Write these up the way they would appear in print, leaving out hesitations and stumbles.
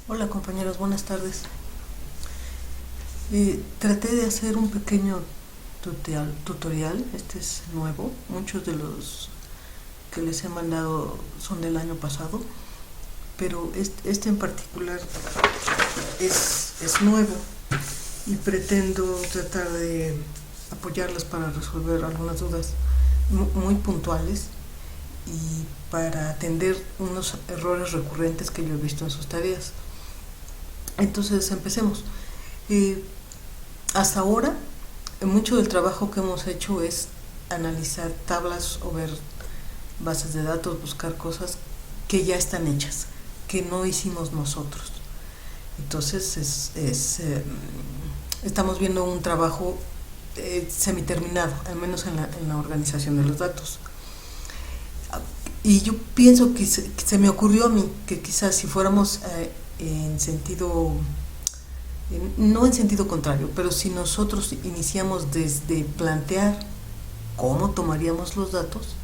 Hola compañeros, buenas tardes. Traté de hacer un pequeño tutorial, este es nuevo, muchos de los que les he mandado son del año pasado, pero este en particular es nuevo y pretendo tratar de apoyarles para resolver algunas dudas muy puntuales y para atender unos errores recurrentes que yo he visto en sus tareas. Entonces empecemos. Eh, Hasta ahora, mucho del trabajo que hemos hecho es analizar tablas o ver bases de datos, buscar cosas que ya están hechas, que no hicimos nosotros. Entonces estamos viendo un trabajo semiterminado, al menos en la organización de los datos. Y yo pienso que se me ocurrió a mí que quizás si fuéramos en sentido no en sentido contrario, pero si nosotros iniciamos desde plantear cómo tomaríamos los datos,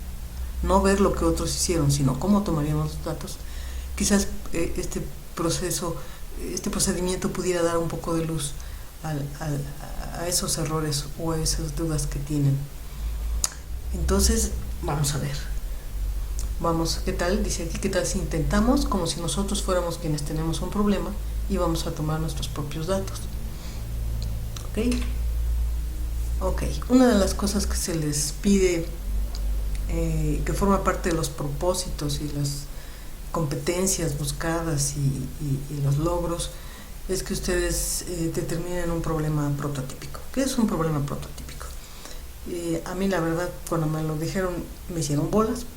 no ver lo que otros hicieron, sino cómo tomaríamos los datos, quizás este procedimiento pudiera dar un poco de luz a esos errores o a esas dudas que tienen. Entonces, vamos a ver. Vamos, ¿qué tal? Dice aquí, ¿qué tal si intentamos como si nosotros fuéramos quienes tenemos un problema y vamos a tomar nuestros propios datos? Ok, una de las cosas que se les pide, que forma parte de los propósitos y las competencias buscadas y los logros, es que ustedes determinen un problema prototípico. ¿Qué es un problema prototípico? A mí la verdad, cuando me lo dijeron, me hicieron bolas,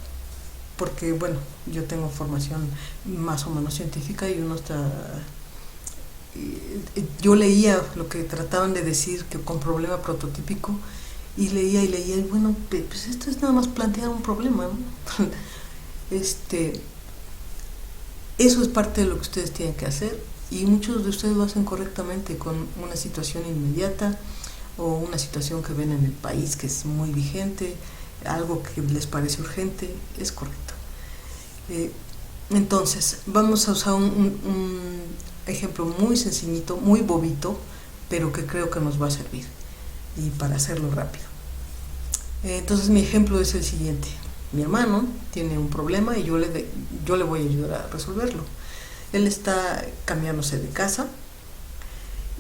porque bueno, yo tengo formación más o menos científica y uno está... Yo leía lo que trataban de decir que con problema prototípico y leía y bueno, pues esto es nada más plantear un problema, ¿no? Eso es parte de lo que ustedes tienen que hacer y muchos de ustedes lo hacen correctamente con una situación inmediata o una situación que ven en el país que es muy vigente, algo que les parece urgente, es correcto. Entonces, vamos a usar un ejemplo muy sencillito, muy bobito, pero que creo que nos va a servir y para hacerlo rápido. Entonces, mi ejemplo es el siguiente. Mi hermano tiene un problema y yo le voy a ayudar a resolverlo. Él está cambiándose de casa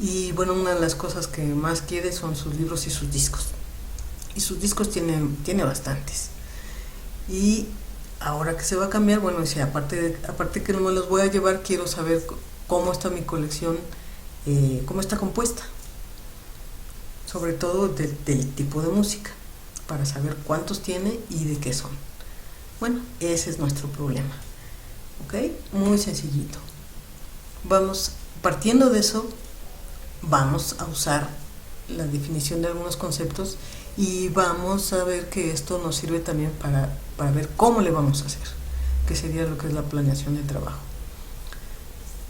y bueno, una de las cosas que más quiere son sus libros y sus discos. Y sus discos tiene bastantes. Y ahora que se va a cambiar, bueno, dice, aparte que no me los voy a llevar, quiero saber cómo está mi colección, cómo está compuesta, sobre todo del tipo de música, para saber cuántos tiene y de qué son. Bueno, ese es nuestro problema, ¿ok? Muy sencillito. Partiendo de eso, vamos a usar la definición de algunos conceptos y vamos a ver que esto nos sirve también para ver cómo le vamos a hacer, que sería lo que es la planeación de trabajo.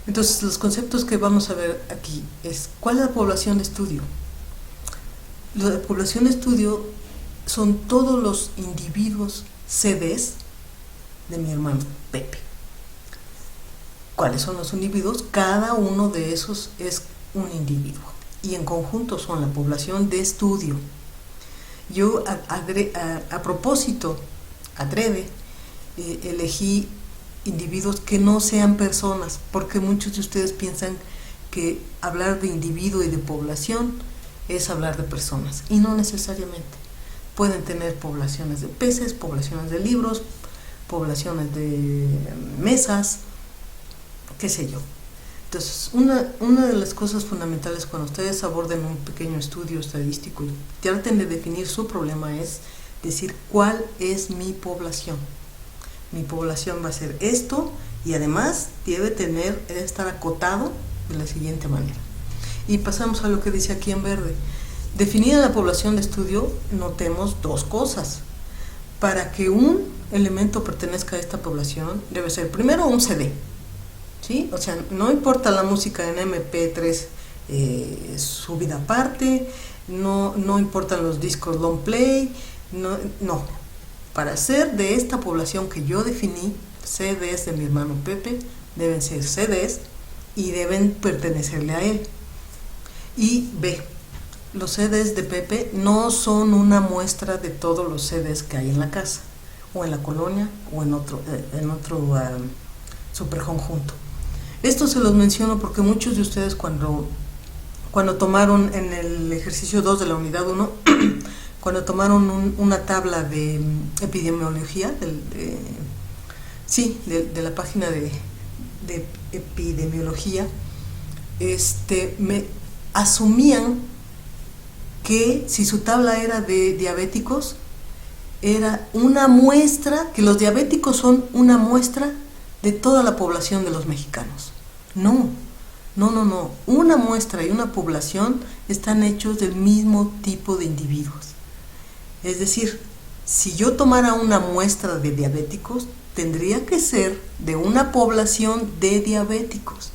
Entonces, los conceptos que vamos a ver aquí es, ¿cuál es la población de estudio? La población de estudio son todos los individuos CDs de mi hermano Pepe. ¿Cuáles son los individuos? Cada uno de esos es un individuo y en conjunto son la población de estudio. Yo a propósito, adrede, elegí individuos que no sean personas, porque muchos de ustedes piensan que hablar de individuo y de población es hablar de personas, y no necesariamente. Pueden tener poblaciones de peces, poblaciones de libros, poblaciones de mesas, qué sé yo. Entonces, una de las cosas fundamentales cuando ustedes aborden un pequeño estudio estadístico y traten de definir su problema es decir cuál es mi población. Mi población va a ser esto y además debe estar acotado de la siguiente manera. Y pasamos a lo que dice aquí en verde. Definida la población de estudio, notemos dos cosas. Para que un elemento pertenezca a esta población, debe ser primero un CD. ¿Sí? O sea, no importa la música en MP3 subida aparte, no importan los discos long play, no. Para ser de esta población que yo definí, CDs de mi hermano Pepe, deben ser CDs y deben pertenecerle a él. Y B, los CDs de Pepe no son una muestra de todos los CDs que hay en la casa, o en la colonia, o en otro superconjunto. Esto se los menciono porque muchos de ustedes cuando tomaron en el ejercicio 2 de la unidad 1, cuando tomaron una tabla de epidemiología, de la página de epidemiología, me asumían que si su tabla era de diabéticos, era una muestra, que los diabéticos son una muestra de toda la población de los mexicanos. No. Una muestra y una población están hechos del mismo tipo de individuos. Es decir, si yo tomara una muestra de diabéticos, tendría que ser de una población de diabéticos.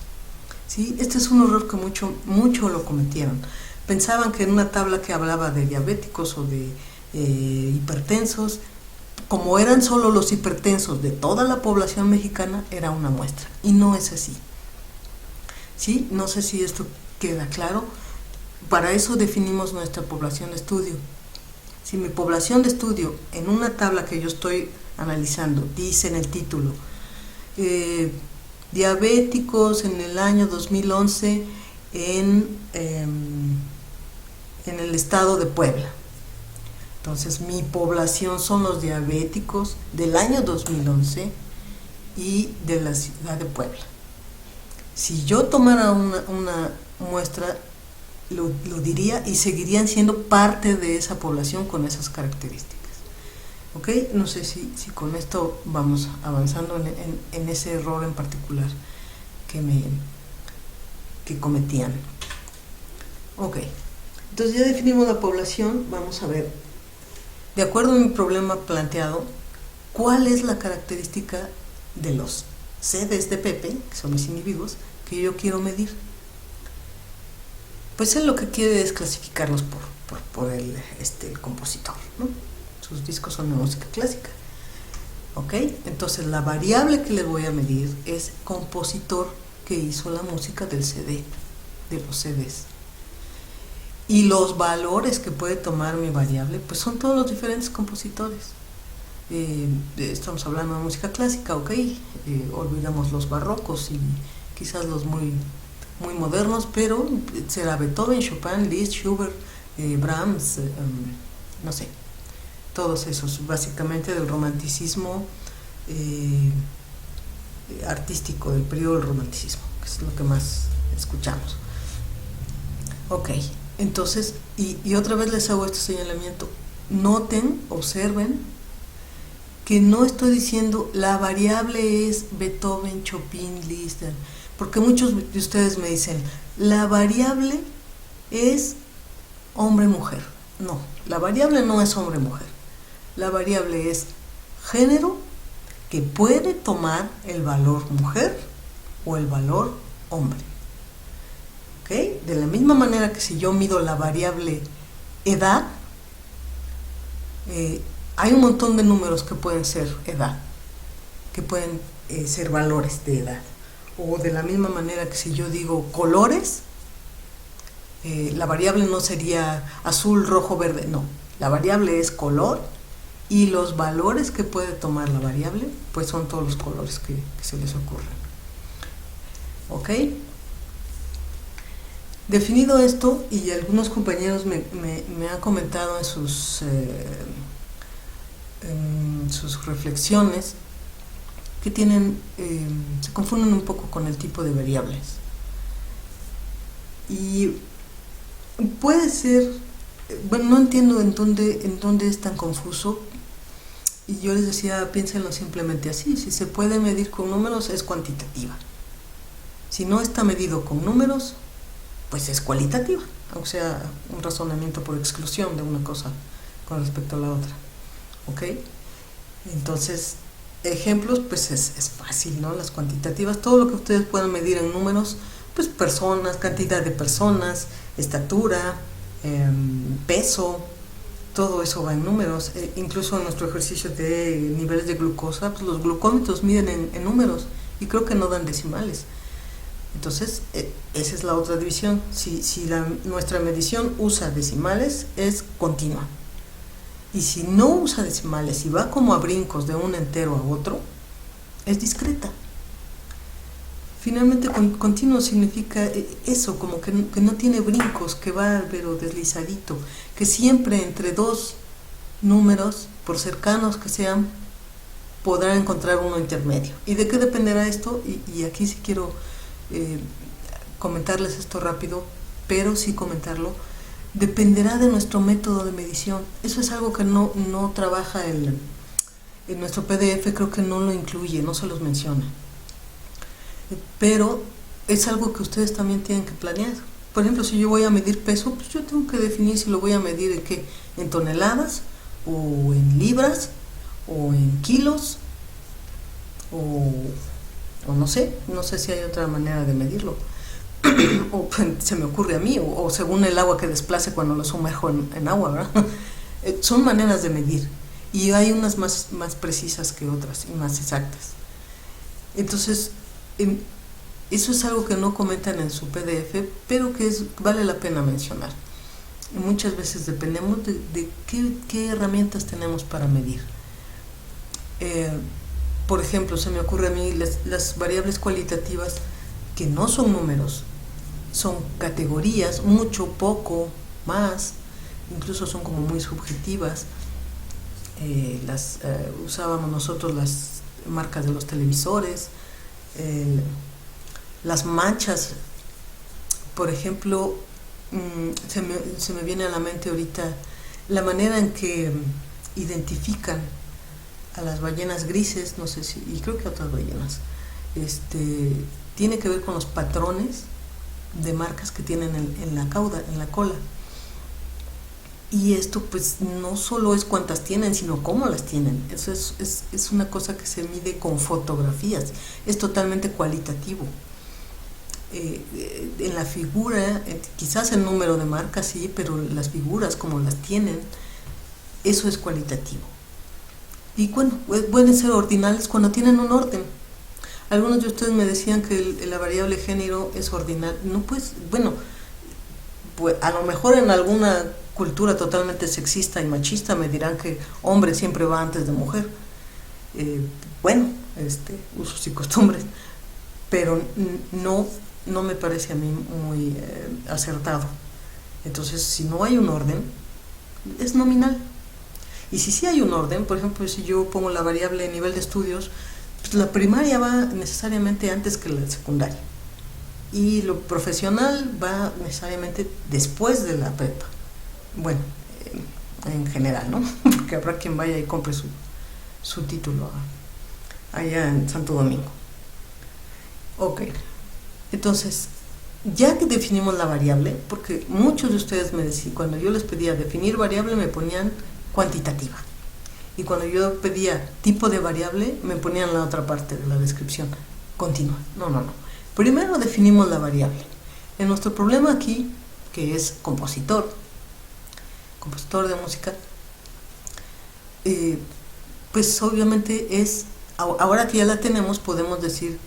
¿Sí? Este es un error que mucho lo cometieron. Pensaban que en una tabla que hablaba de diabéticos o de hipertensos, como eran solo los hipertensos de toda la población mexicana, era una muestra. Y no es así. ¿Sí? No sé si esto queda claro. Para eso definimos nuestra población de estudio. Si mi población de estudio, en una tabla que yo estoy analizando, dice en el título, diabéticos en el año 2011 en el estado de Puebla. Entonces, mi población son los diabéticos del año 2011 y de la ciudad de Puebla. Si yo tomara una muestra, lo diría y seguirían siendo parte de esa población con esas características. ¿Ok? No sé si con esto vamos avanzando en ese error en particular que cometían. Ok, entonces ya definimos la población. Vamos a ver, de acuerdo a mi problema planteado, ¿cuál es la característica de los CDs de Pepe, que son mis individuos, que yo quiero medir? Pues él lo que quiere es clasificarlos por el compositor, ¿no? Sus discos son de música clásica. ¿Ok? Entonces la variable que le voy a medir es compositor que hizo la música del CD, de los CDs. Y los valores que puede tomar mi variable, pues son todos los diferentes compositores. Estamos hablando de música clásica, ok, olvidamos los barrocos y quizás los muy modernos, pero será Beethoven, Chopin, Liszt, Schubert, Brahms, no sé, todos esos, básicamente del romanticismo artístico, del periodo del romanticismo, que es lo que más escuchamos. Ok, entonces, y otra vez les hago este señalamiento. Noten, observen, que no estoy diciendo la variable es Beethoven, Chopin, Liszt, porque muchos de ustedes me dicen, la variable es hombre-mujer. No, la variable no es hombre-mujer. La variable es género que puede tomar el valor mujer o el valor hombre. ¿Ok? De la misma manera que si yo mido la variable edad, hay un montón de números que pueden ser edad, que pueden ser valores de edad. O de la misma manera que si yo digo colores, la variable no sería azul, rojo, verde, no. La variable es color y los valores que puede tomar la variable, pues son todos los colores que se les ocurren. ¿Ok? Definido esto, y algunos compañeros me han comentado en sus reflexiones que se confunden un poco con el tipo de variables. Y puede ser, bueno, no entiendo en dónde es tan confuso, y yo les decía, piénsenlo simplemente así: si se puede medir con números, es cuantitativa. Si no está medido con números, pues es cualitativa, aunque sea un razonamiento por exclusión de una cosa con respecto a la otra. ¿Ok? Entonces, ejemplos, pues es fácil, ¿no? Las cuantitativas, todo lo que ustedes puedan medir en números, pues personas, cantidad de personas, estatura, peso, todo eso va en números. Incluso en nuestro ejercicio de niveles de glucosa, pues los glucómetros miden en números y creo que no dan decimales. Entonces, esa es la otra división. Si nuestra medición usa decimales, es continua. Y si no usa decimales y va como a brincos de un entero a otro, es discreta. Finalmente, continuo significa eso, como que no tiene brincos, que va pero deslizadito, que siempre entre dos números, por cercanos que sean, podrá encontrar uno intermedio. ¿Y de qué dependerá esto? Y aquí sí quiero comentarles esto rápido, pero sí comentarlo. Dependerá de nuestro método de medición. Eso es algo que no trabaja en nuestro PDF, creo que no lo incluye, no se los menciona. Pero es algo que ustedes también tienen que planear. Por ejemplo, si yo voy a medir peso, pues yo tengo que definir si lo voy a medir en qué, en toneladas, o en libras, o en kilos, o no sé si hay otra manera de medirlo. O se me ocurre a mí, o según el agua que desplace cuando lo sumerjo en agua, ¿verdad? Son maneras de medir, y hay unas más precisas que otras y más exactas. Entonces, eso es algo que no comentan en su PDF, pero que vale la pena mencionar. Y muchas veces dependemos de qué herramientas tenemos para medir. Por ejemplo, se me ocurre a mí las variables cualitativas, que no son números, son categorías, mucho, poco, más, incluso son como muy subjetivas. Usábamos nosotros las marcas de los televisores, las manchas, por ejemplo. Se me viene a la mente ahorita la manera en que identifican a las ballenas grises, no sé si, y creo que a otras ballenas, tiene que ver con los patrones de marcas que tienen en la cauda, en la cola. Y esto pues no solo es cuántas tienen, sino cómo las tienen. Eso es una cosa que se mide con fotografías, es totalmente cualitativo. En la figura, quizás el número de marcas sí, pero las figuras como las tienen, eso es cualitativo. Y bueno, pueden ser ordinales cuando tienen un orden. Algunos de ustedes me decían que la variable género es ordinal. No, pues, bueno, pues a lo mejor en alguna cultura totalmente sexista y machista me dirán que hombre siempre va antes de mujer. Bueno, usos y costumbres, pero no me parece a mí muy acertado. Entonces, si no hay un orden, es nominal. Y si sí hay un orden, por ejemplo, si yo pongo la variable nivel de estudios, pues la primaria va necesariamente antes que la secundaria. Y lo profesional va necesariamente después de la prepa. Bueno, en general, ¿no? Porque habrá quien vaya y compre su título allá en Santo Domingo. Ok. Entonces, ya que definimos la variable, porque muchos de ustedes me decían, cuando yo les pedía definir variable, me ponían cuantitativa. Y cuando yo pedía tipo de variable, me ponían la otra parte de la descripción, continua. No. Primero definimos la variable. En nuestro problema aquí, que es compositor de música, pues obviamente ahora que ya la tenemos, podemos decir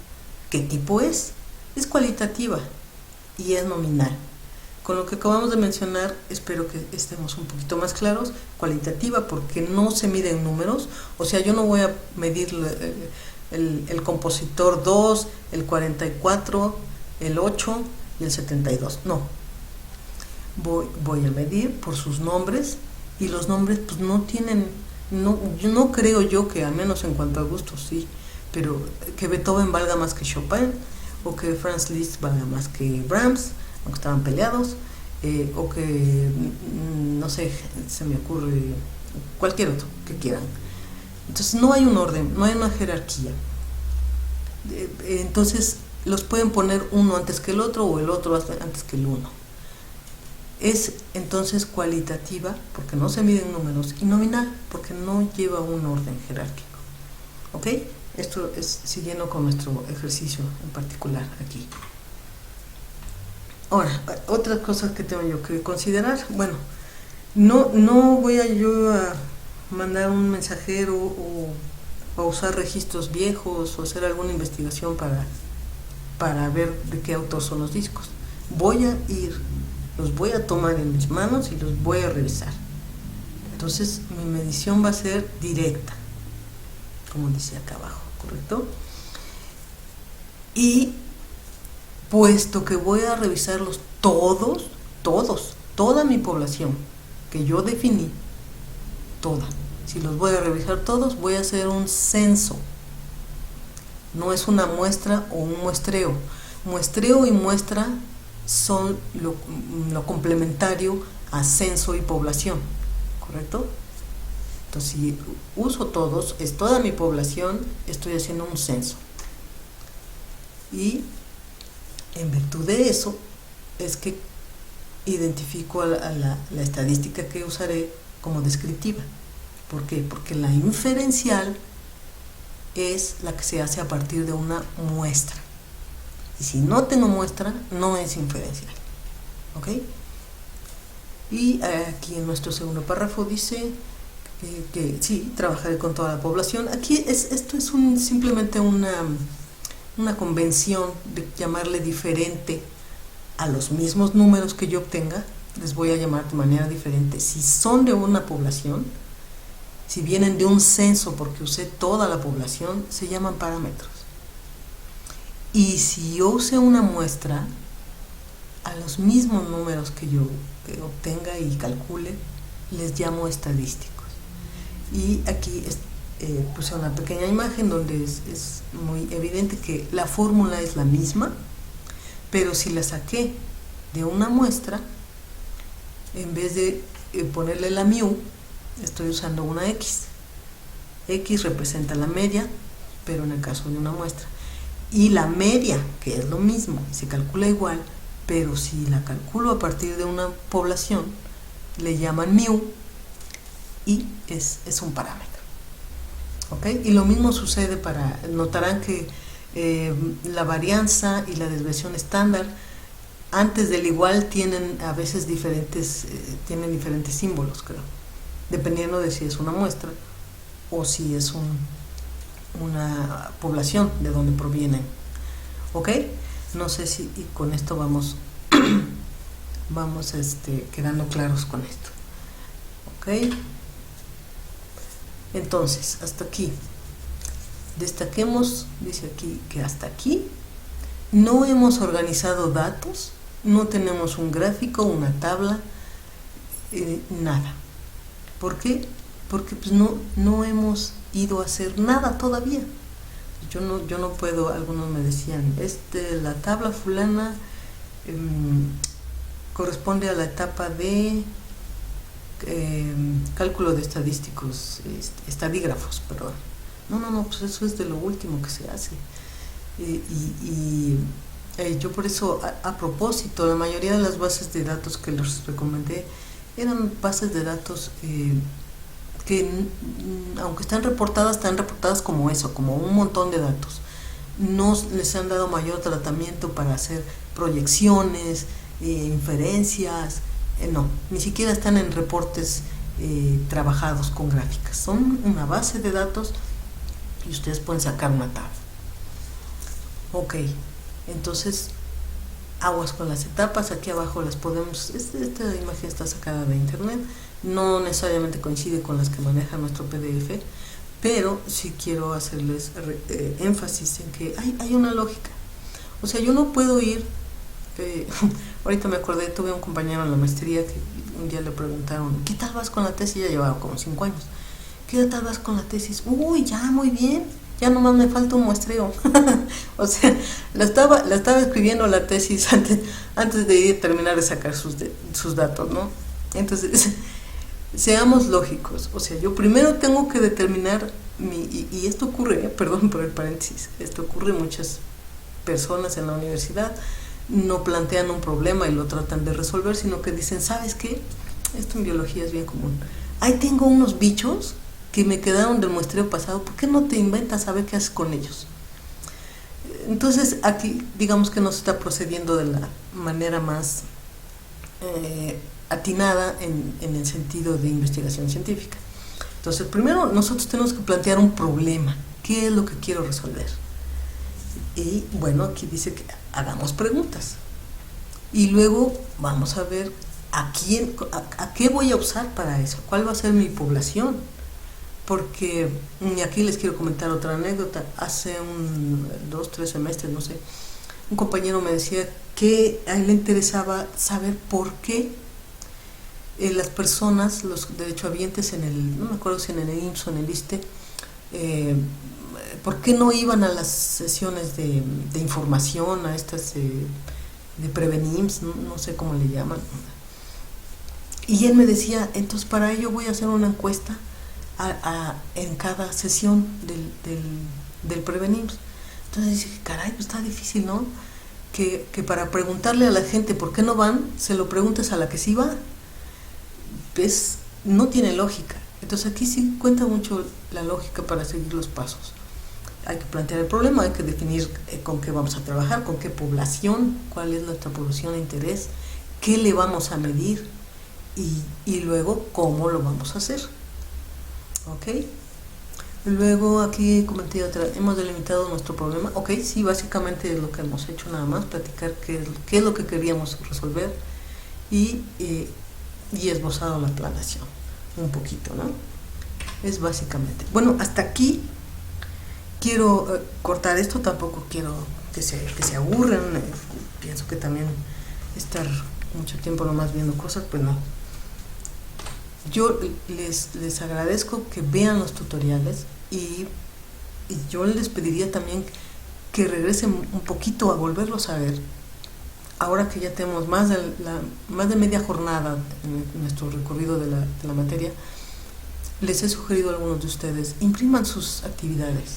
qué tipo es. Es cualitativa y es nominal. Con lo que acabamos de mencionar, espero que estemos un poquito más claros. Cualitativa porque no se mide en números, o sea, yo no voy a medir el compositor 2, el 44, el 8 y el 72, no. Voy a medir por sus nombres, y los nombres pues no tienen, yo no creo yo que, al menos en cuanto a gustos, sí, pero que Beethoven valga más que Chopin, o que Franz Liszt valga más que Brahms, aunque estaban peleados, o que, no sé, se me ocurre cualquier otro que quieran. Entonces no hay un orden, no hay una jerarquía. Entonces los pueden poner uno antes que el otro, o el otro antes que el uno. Es entonces cualitativa porque no se miden números, y nominal porque no lleva un orden jerárquico. ¿Ok? Esto es siguiendo con nuestro ejercicio en particular aquí. Ahora, otras cosas que tengo yo que considerar. Bueno, no voy yo a mandar un mensajero o a usar registros viejos o hacer alguna investigación para ver de qué autor son los discos. Voy a ir, los voy a tomar en mis manos y los voy a revisar. Entonces mi medición va a ser directa, como dice acá abajo, ¿correcto? Y puesto que voy a revisarlos todos, toda mi población que yo definí, toda. Si los voy a revisar todos, voy a hacer un censo. No es una muestra o un muestreo. Muestreo y muestra son lo complementario a censo y población, ¿correcto? Entonces, si uso todos, es toda mi población, estoy haciendo un censo. Y en virtud de eso, es que identifico a la estadística que usaré como descriptiva. ¿Por qué? Porque la inferencial es la que se hace a partir de una muestra. Y si no tengo muestra, no es inferencial. ¿Ok? Y aquí en nuestro segundo párrafo dice que sí, trabajaré con toda la población. Aquí esto es simplemente una convención de llamarle diferente a los mismos números que yo obtenga. Les voy a llamar de manera diferente. Si son de una población, si vienen de un censo porque usé toda la población, se llaman parámetros. Y si yo usé una muestra, a los mismos números que yo obtenga y calcule, les llamo estadísticos. Y aquí puse una pequeña imagen donde es muy evidente que la fórmula es la misma, pero si la saqué de una muestra, en vez de ponerle la mu, estoy usando una X. X representa la media, pero en el caso de una muestra. Y la media, que es lo mismo, se calcula igual, pero si la calculo a partir de una población, le llaman mu y es un parámetro. ¿Ok? Y lo mismo sucede notarán que la varianza y la desviación estándar, antes del igual tienen a veces diferentes símbolos, creo, dependiendo de si es una muestra o si es una población de donde provienen. ¿Ok? No sé si con esto vamos quedando claros con esto. ¿Ok? Entonces, hasta aquí. Destaquemos, dice aquí, que hasta aquí no hemos organizado datos, no tenemos un gráfico, una tabla, nada. ¿Por qué? Porque pues no hemos ido a hacer nada todavía. Yo no puedo, algunos me decían, la tabla fulana corresponde a la etapa de cálculo de estadígrafos, perdón. No, pues eso es de lo último que se hace. Yo por eso, a propósito, la mayoría de las bases de datos que les recomendé eran bases de datos que, aunque están reportadas como eso, como un montón de datos. No les han dado mayor tratamiento para hacer proyecciones, inferencias, no, ni siquiera están en reportes trabajados con gráficas. Son una base de datos y ustedes pueden sacar una tabla. Ok, entonces aguas con las etapas. Aquí abajo las podemos, esta imagen está sacada de internet, no necesariamente coincide con las que maneja nuestro PDF, pero sí quiero hacerles énfasis en que hay una lógica. O sea, yo no puedo ir ahorita me acordé, tuve un compañero en la maestría que un día le preguntaron, ¿qué tal vas con la tesis? Ya llevaba como 5 años. ¿Qué tal vas con la tesis? Uy, ya, muy bien, ya nomás me falta un muestreo. O sea, la estaba escribiendo la tesis antes de terminar de sacar sus datos, ¿no? Entonces, seamos lógicos. O sea, yo primero tengo que determinar y esto ocurre, perdón por el paréntesis, esto ocurre en muchas personas en la universidad. No plantean un problema y lo tratan de resolver, sino que dicen, ¿sabes qué? Esto en biología es bien común. Ahí tengo unos bichos que me quedaron del muestreo pasado, ¿por qué no te inventas a ver qué haces con ellos? Entonces aquí digamos que no se está procediendo de la manera más atinada en el sentido de investigación científica. Entonces primero nosotros tenemos que plantear un problema, ¿qué es lo que quiero resolver? Y bueno, aquí dice que hagamos preguntas. Y luego vamos a ver a qué voy a usar para eso, cuál va a ser mi población. Porque, y aquí les quiero comentar otra anécdota, hace 2, 3 semestres, no sé, un compañero me decía que a él le interesaba saber por qué las personas, los derechohabientes no me acuerdo si en el IMSS o en el ISSSTE, ¿por qué no iban a las sesiones de información, a estas de Prevenims, no sé cómo le llaman? Y él me decía, entonces para ello voy a hacer una encuesta en cada sesión del Prevenims. Entonces dije, caray, pues está difícil, ¿no? Que para preguntarle a la gente por qué no van, se lo preguntes a la que sí va. Pues no tiene lógica. Entonces aquí sí cuenta mucho la lógica para seguir los pasos. Hay que plantear el problema, hay que definir con qué vamos a trabajar, con qué población, cuál es nuestra población de interés, qué le vamos a medir y luego cómo lo vamos a hacer. ¿Ok? Luego aquí comenté otra, hemos delimitado nuestro problema. Ok, sí, básicamente es lo que hemos hecho, nada más platicar qué es lo que queríamos resolver y esbozado la planeación un poquito, ¿no? Es básicamente. Bueno, hasta aquí quiero cortar esto, tampoco quiero que se aburran, pienso que también estar mucho tiempo nomás viendo cosas, pues no. Yo les agradezco que vean los tutoriales y yo les pediría también que regresen un poquito a volverlos a ver. Ahora que ya tenemos más de media jornada en nuestro recorrido de la materia, les he sugerido a algunos de ustedes, impriman sus actividades,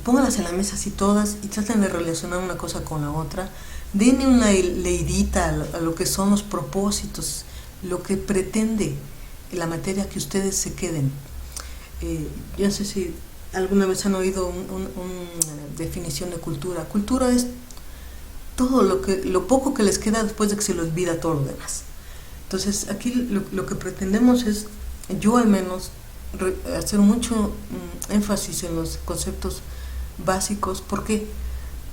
pónganlas en la mesa así todas y traten de relacionar una cosa con la otra, denle una leidita a lo que son los propósitos, lo que pretende la materia que ustedes se queden. Yo no sé si alguna vez han oído una definición de cultura. Cultura es todo lo poco que les queda después de que se les olvida todo lo demás. Entonces aquí lo que pretendemos es, yo al menos, hacer mucho énfasis en los conceptos básicos. ¿Por qué?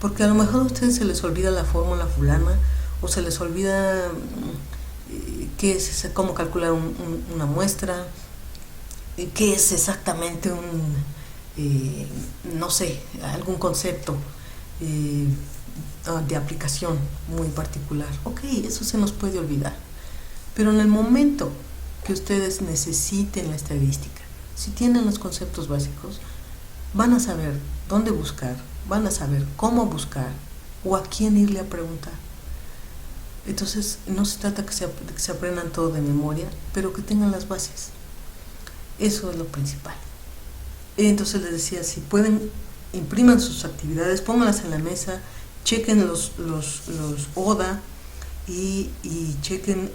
Porque a lo mejor a ustedes se les olvida la fórmula fulana o se les olvida qué es, cómo calcular una muestra, qué es exactamente no sé, algún concepto de aplicación muy particular. Ok, eso se nos puede olvidar, pero en el momento que ustedes necesiten la estadística, si tienen los conceptos básicos, van a saber dónde buscar, van a saber cómo buscar o a quién irle a preguntar. Entonces no se trata que se aprendan todo de memoria, pero que tengan las bases. Eso es lo principal. Entonces les decía, si pueden, impriman sus actividades, pónganlas en la mesa, chequen los ODA y chequen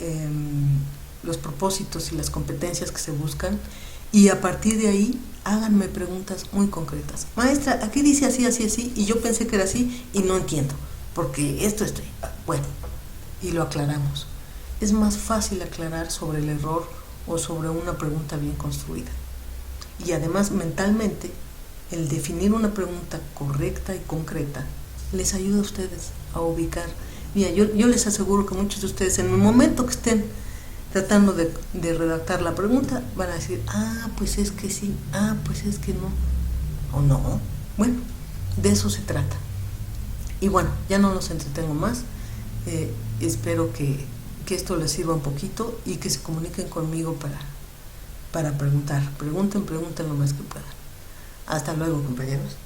los propósitos y las competencias que se buscan, y a partir de ahí háganme preguntas muy concretas. Maestra, aquí dice así, así, así, y yo pensé que era así y no entiendo, porque bueno, y lo aclaramos. Es más fácil aclarar sobre el error o sobre una pregunta bien construida. Y además, mentalmente, el definir una pregunta correcta y concreta les ayuda a ustedes a ubicar. Mira, yo les aseguro que muchos de ustedes, en el momento que estén tratando de redactar la pregunta, van a decir, pues es que sí, pues es que no, o no. Bueno, de eso se trata. Y bueno, ya no los entretengo más. Espero que esto les sirva un poquito y que se comuniquen conmigo para preguntar. Pregunten lo más que puedan. Hasta luego, compañeros.